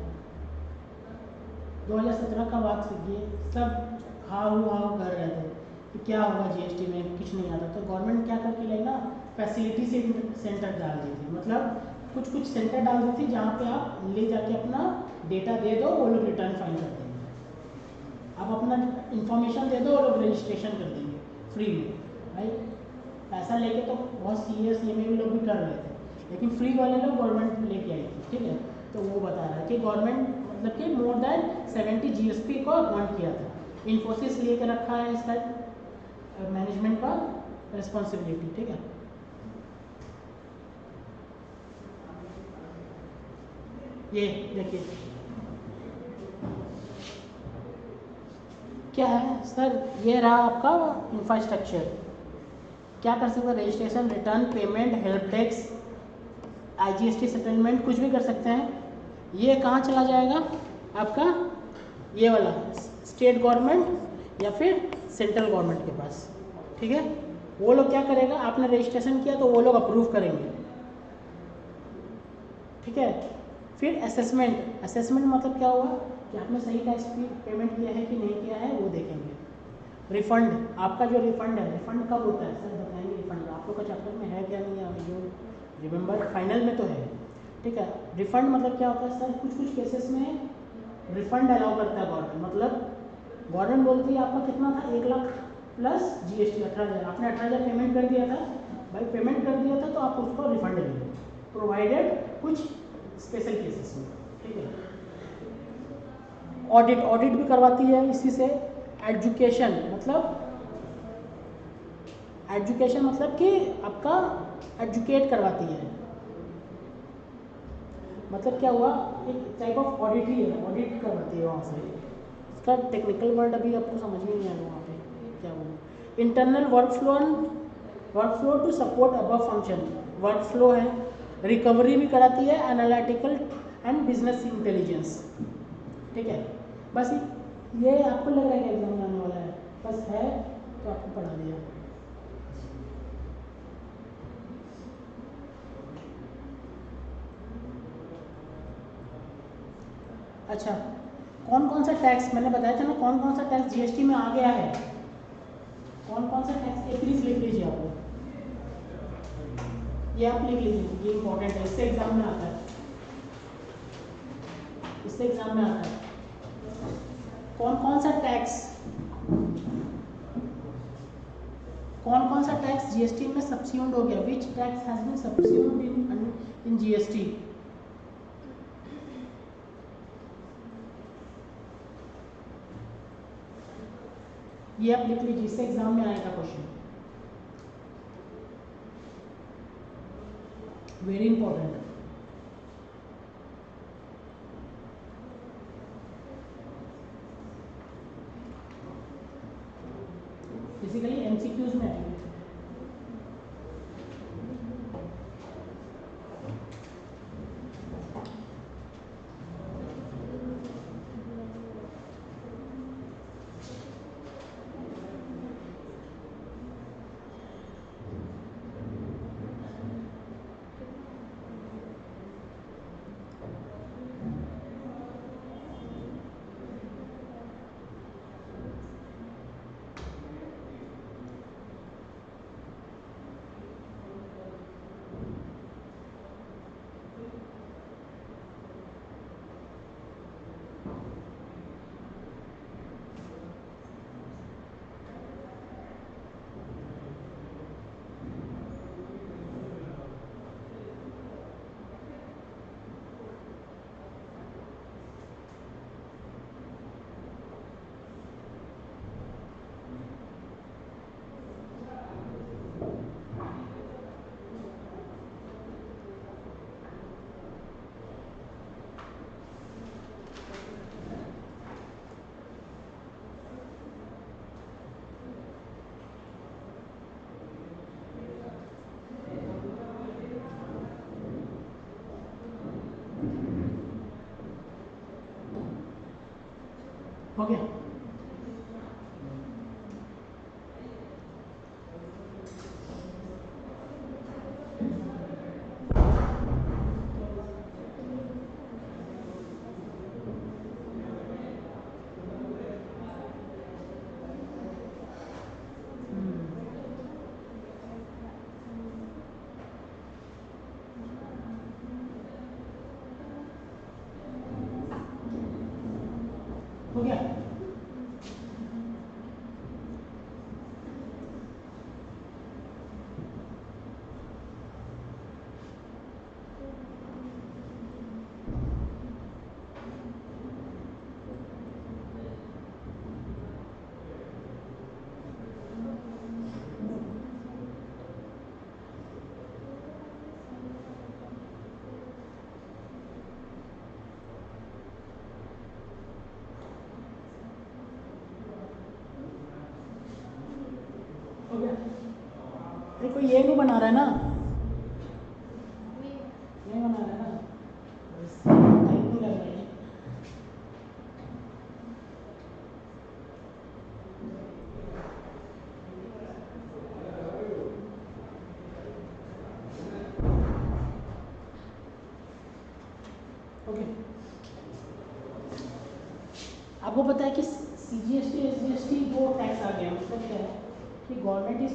2017 का बाद से ये सब हाउ कर रहे थे कि क्या होगा जीएसटी में, कुछ नहीं आता। तो गवर्नमेंट क्या करके लाई ना, फैसिलिटी सेंटर डाल दी थी, मतलब कुछ सेंटर डाल दी थी जहाँ पे आप ले जाके अपना डेटा दे दो, वो लोग रिटर्न फाइल कर देंगे। आप अपना इंफॉर्मेशन दे दो, वो लोग रजिस्ट्रेशन कर देंगे फ्री में। भाई पैसा लेके तो बहुत सीएस ये में भी लोग भी कर रहे थे, लेकिन फ्री वाले लोग गवर्नमेंट लेके आई थी, ठीक है। तो वो बता रहा है कि गवर्नमेंट मतलब कि मोर देन 70 जीएसपी को अपॉइंट किया था। इन्फोसिस लेके रखा है इसका मैनेजमेंट का रिस्पॉन्सिबिलिटी, ठीक है। ये देखिए क्या है सर, ये रहा आपका इंफ्रास्ट्रक्चर। क्या कर सकते हैं? Registration, return, payment, help desk, IGST settlement, कुछ भी कर सकते हैं। ये कहाँ चला जाएगा आपका? ये वाला स्टेट गवर्नमेंट या फिर सेंट्रल गवर्नमेंट के पास, ठीक है। वो लोग क्या करेगा, आपने रजिस्ट्रेशन किया तो वो लोग अप्रूव करेंगे, ठीक है। फिर असेसमेंट मतलब क्या हुआ कि आपने सही टैक्स पेमेंट किया है कि नहीं किया है, वो देखेंगे। रिफंड, आपका जो रिफंड है, रिफंड कब होता है सर बताएंगे? रिफंड आप लोग का चैप्टर में है क्या नहीं है, जो रिमेंबर फाइनल में तो है, ठीक है। रिफंड मतलब क्या होता है सर? कुछ केसेस में रिफंड अलाउ करता है गवर्नमेंट, मतलब गवर्नमेंट बोलती है आपका कितना था, 1 लाख प्लस जीएसटी 18,000, आपने 18,000 पेमेंट कर दिया था, भाई पेमेंट कर दिया था तो आप उसको रिफंड ले लो, प्रोवाइडेड कुछ स्पेशल केसेस में, ठीक है। ऑडिट भी करवाती है इसी से। एजुकेशन मतलब कि आपका एजुकेट करवाती है, मतलब क्या हुआ, एक टाइप ऑफ ऑडिट ही है, ऑडिट करवाती है वहाँ से। इसका टेक्निकल वर्ड अभी आपको समझ में नहीं आया वहाँ पे क्या हुआ। Internal workflow to support above function, workflow है। रिकवरी भी कराती है, एनालिटिकल एंड बिजनेस इंटेलिजेंस, ठीक है। बस ये आपको लग रहा है कि एग्जाम में आने वाला है, बस है तो आपको पढ़ा दिया। अच्छा, कौन कौन सा टैक्स मैंने बताया था ना, कौन कौन सा टैक्स जीएसटी में आ गया है, कौन कौन सा टैक्स, ये प्लीज लिख लीजिए आप लोग, ये आप लिख लीजिए, ये इंपॉर्टेंट है, इससे एग्जाम में आता है, इससे एग्जाम में आता है। कौन कौन सा टैक्स जीएसटी में सब्स्यूम्ड हो गया, which tax has been subsumed in GST. ये आप लिख लीजिए, इससे एग्जाम में आएगा question, very important. Basically MCQs में आएंगे। हो गया? हो गया? हो गया? देखो ये नहीं बना रहा है ना, नहीं बना रहा है ना, टाइम नहीं लग रहा है। ओके, आपको पता है कि CGST SGST जो टैक्स आ गया उसका क्या है कि government is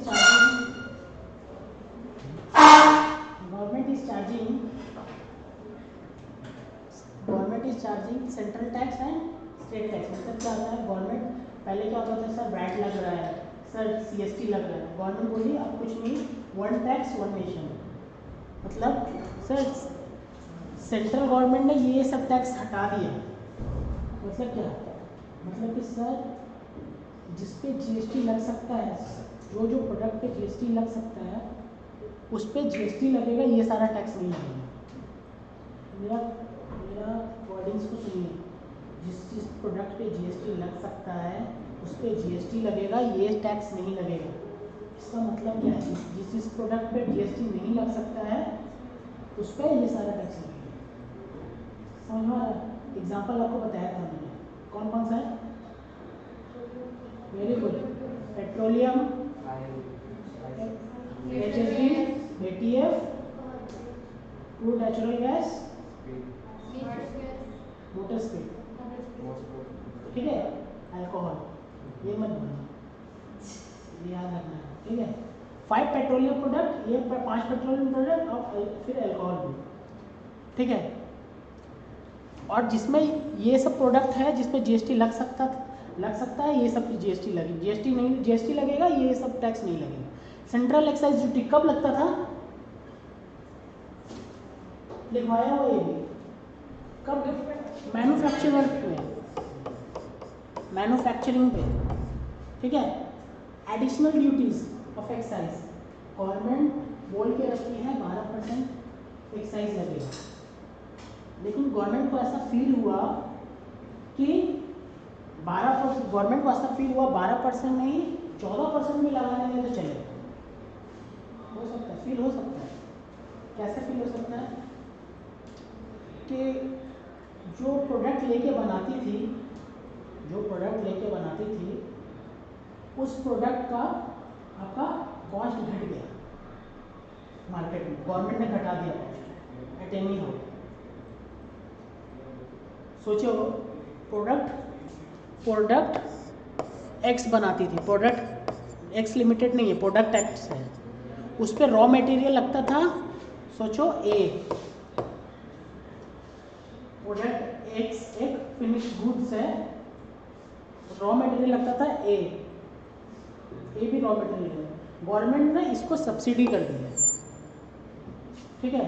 charging central tax and state tax. मतलब क्या होता है, गवर्नमेंट पहले क्या होता था, सर वैट लग रहा है, सर CST लग रहा है, गवर्नमेंट बोली अब कुछ नहीं, वन टैक्स वन नेशन। मतलब सर सेंट्रल गवर्नमेंट ने ये सब टैक्स हटा दिया। मतलब क्या, मतलब कि सर जिस पे GST लग सकता है, जो जो प्रोडक्ट पे GST लग सकता है उस पे GST लगेगा, ये सारा टैक्स नहीं लगेगा। मेरा वर्डिंग्स को सुनिए, जिस प्रोडक्ट पे GST लग सकता है उस पे GST लगेगा, ये टैक्स नहीं लगेगा। इसका मतलब क्या है, जिस प्रोडक्ट पे GST नहीं लग सकता है उस पर ये सारा टैक्स लगेगा। समझ में आ रहा है? एग्जाम्पल आपको बताया था मैंने, कौन कौन सा है? Very good, petroleum, HSD, ATF, crude natural gas, motor speed, ठीक है, अल्कोहल, ये मत भूलना, ये याद रखना है, ठीक है। 5 पेट्रोलियम प्रोडक्ट, ये 5 पेट्रोलियम प्रोडक्ट और फिर अल्कोहल भी, ठीक है। और जिसमें ये सब प्रोडक्ट है जिसमें GST लग सकता है, ये सब GST लगेगी, GST लगेगा, ये सब टैक्स नहीं लगेगा। सेंट्रल एक्साइज ड्यूटी कब लगता था, लिखवाया हुआ ये भी, कब? मैन्युफैक्चरिंग पे, ठीक है। Additional duties of excise, government बोल के रखी है 12% एक्साइज लगेगा, लेकिन गवर्नमेंट को ऐसा फील हुआ कि 12%, गवर्नमेंट को ऐसा फील हुआ 12% नहीं 14% भी लगाने में तो चलेगा। हो सकता है, फील हो सकता है। कैसे फील हो सकता है कि जो प्रोडक्ट लेके बनाती थी उस प्रोडक्ट का आपका कॉस्ट घट गया मार्केट में, गवर्नमेंट ने घटा दिया कॉस्ट एट एनी हाउ। सोचो प्रोडक्ट एक्स बनाती थी, प्रोडक्ट एक्स लिमिटेड नहीं है, प्रोडक्ट एक्स है, उस पर रॉ मटेरियल लगता था, सोचो ए, प्रोडक्ट एक्स एक फिनिश गुड्स है, रॉ मटेरियल लगता था ए भी रॉ मटेरियल है, गवर्नमेंट ने इसको सब्सिडी कर दी है, ठीक है।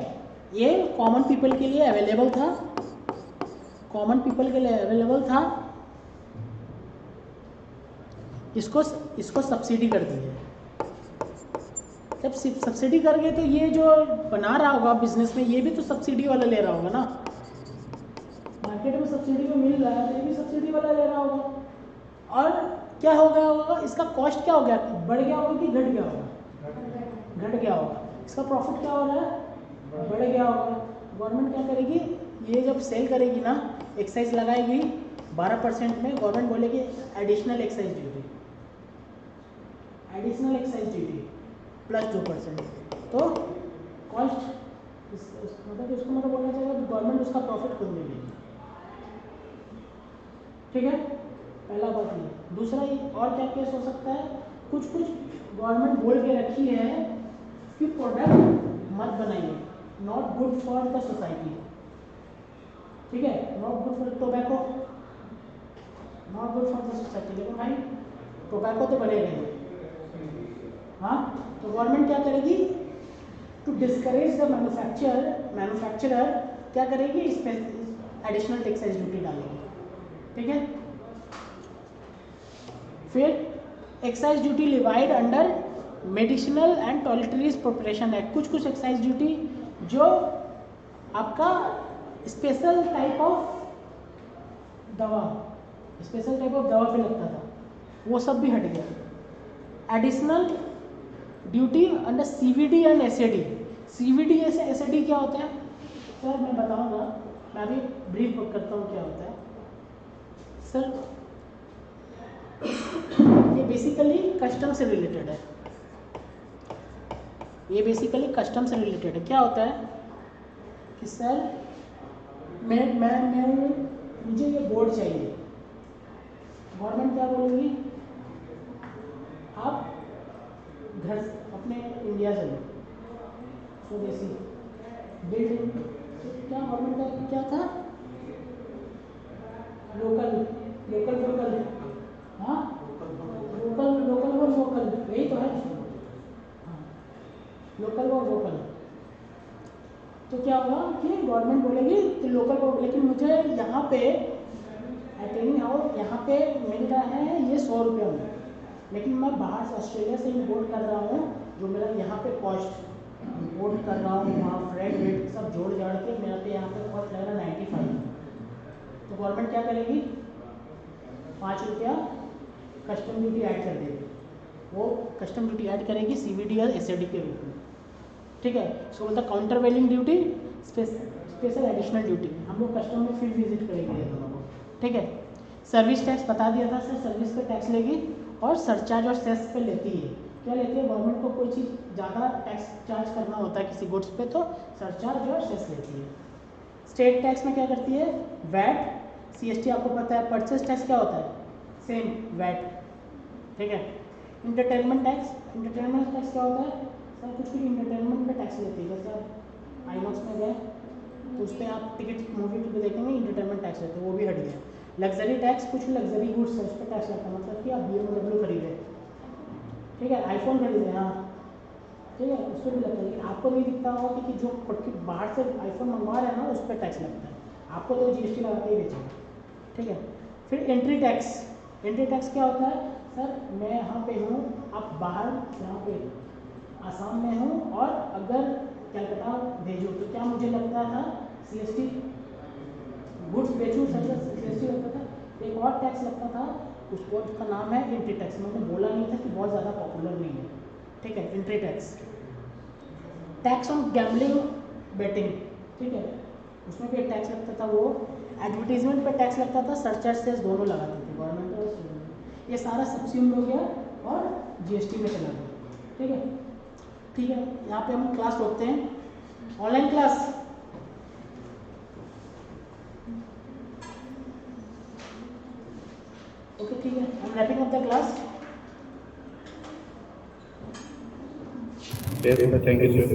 ये कॉमन पीपल के लिए अवेलेबल था, इसको सब्सिडी कर दी है। जब सब्सिडी कर गए तो ये जो बना रहा होगा बिजनेस में, ये भी तो सब्सिडी वाला ले रहा होगा ना, मार्केट में सब्सिडी में मिल रहा है तो ये भी सब्सिडी वाला ले रहा होगा। और क्या हो गया होगा, इसका कॉस्ट क्या हो गया, बढ़ गया होगा कि घट गया होगा, घट गया होगा। इसका प्रॉफिट क्या हो रहा है, बढ़ गया होगा। गवर्नमेंट क्या करेगी, ये जब सेल करेगी ना, एक्साइज लगाएगी 12% में, गवर्नमेंट बोलेगी एडिशनल एक्साइज ड्यूटी प्लस 2%, तो कॉस्ट मतलब इसको मतलब बोलना चाहिए गवर्नमेंट उसका प्रॉफिट खुद ले लेगी, ठीक है। पहला बात ये। दूसरा ये और क्या केस हो सकता है, कुछ गवर्नमेंट बोल के रखी है कि प्रोडक्ट मत बनाइए, not good for the society, ठीक है, not good for tobacco, not good for the society, लेकिन भाई टोबैको तो बनेगा, हाँ। तो गवर्नमेंट क्या करेगी, टू डिस्करेज द मैन्युफैक्चरर क्या करेगी, इस पे एडिशनल एक्साइज ड्यूटी डालेगी, ठीक है। फिर excise duty levied under medicinal and toiletries preparation act, कुछ एक्साइज ड्यूटी जो आपका स्पेशल टाइप ऑफ दवा पे लगता था, वो सब भी हट गया। Additional duty under CVD and SAD। CVD SAD क्या होता है सर, मैं बताऊंगा, मैं अभी ब्रीफ करता हूँ क्या होता है सर। ये बेसिकली कस्टम से रिलेटेड है, क्या होता है कि सर मुझे ये बोर्ड चाहिए, गवर्नमेंट क्या बोलेगी, आप घर अपने इंडिया से लो, स्वदेशी बिल्ड, क्या गवर्नमेंट का क्या था, लोकल, हाँ लोकल यही तो है, लोकल और वोकल। तो क्या होगा कि गवर्नमेंट बोलेगी कि लोकल को, लेकिन मुझे यहाँ पे एटेनी हाउस यहाँ पे मिल रहा है ये 100 रुपये में, लेकिन मैं बाहर से ऑस्ट्रेलिया से इम्पोर्ट कर रहा हूँ, जो मेरा यहाँ पे कॉस्ट इम्पोर्ट कर रहा हूँ, वहाँ फ्रेट वेट सब जोड़ जाड़ के मेरा पे यहाँ पे कॉस्ट लग रहा है 95। तो गवर्नमेंट क्या करेगी, 5 रुपया कस्टम ड्यूटी ऐड कर देगी, वो कस्टम ड्यूटी ऐड करेगी CVD और SAD के रूप में, ठीक है। सो बोलता काउंटर वेलिंग ड्यूटी, स्पेशल एडिशनल ड्यूटी, हम लोग कस्टम में फिर विजिट करेंगे ये दोनों को, ठीक है। सर्विस टैक्स बता दिया था सर, सर्विस पे टैक्स लेगी और सरचार्ज और सेस पे लेती है। क्या लेती है, गवर्नमेंट को कोई चीज़ ज़्यादा टैक्स चार्ज करना होता है किसी गुड्स पे तो सरचार्ज और सेस लेती है। स्टेट टैक्स में क्या करती है, वैट, CST आपको पता है। परचेस टैक्स क्या होता है, सेम वैट, ठीक है। इंटरटेनमेंट टैक्स क्या होता है सर, कुछ इंटरटेनमेंट पे टैक्स लेती है, जैसे आईनॉक्स में गए तो उस पर आप टिकट मूवी देखेंगे, इंटरटेनमेंट टैक्स लेते हैं, वो भी हट गया। लग्जरी टैक्स, कुछ लग्जरी गुड्स है उस पर टैक्स लगता है, मतलब कि आप BMW खरीदे, ठीक है, आईफोन खरीदे, हाँ ठीक है, उस पर भी लगता है, लेकिन आपको नहीं दिखता होगा कि जो बाहर से आईफोन मंगवा रहे हैं ना उस पर टैक्स लगता है, आपको तो GST लगाते ही बेचेगा, ठीक है। फिर एंट्री टैक्स क्या होता है, सर मैं यहाँ पे हूँ, आप बाहर यहाँ पे आसाम में हूँ और अगर कलकत्ता भेजूँ तो क्या मुझे लगता था CST गुड्स बेचूँ सर्विस CST लगता था। एक और टैक्स लगता था, उसको का नाम है एंट्री टैक्स। मैंने बोला नहीं था कि बहुत ज़्यादा पॉपुलर नहीं है, ठीक है। Entry tax, tax on gambling betting, ठीक है, उसमें भी एक टैक्स लगता था। वो एडवर्टीजमेंट पे टैक्स लगता था, सरचार्ज सेस दोनों लगाते थे गवर्नमेंट और स्टूडेंट। ये सारा सब्सिडी हो गया और GST में चला गया, ठीक है। ठीक है, यहाँ पे हम क्लास रोकते हैं, ऑनलाइन क्लास। ओके, ठीक है, I am wrapping up the class. Yes, sir. Thank you, sir.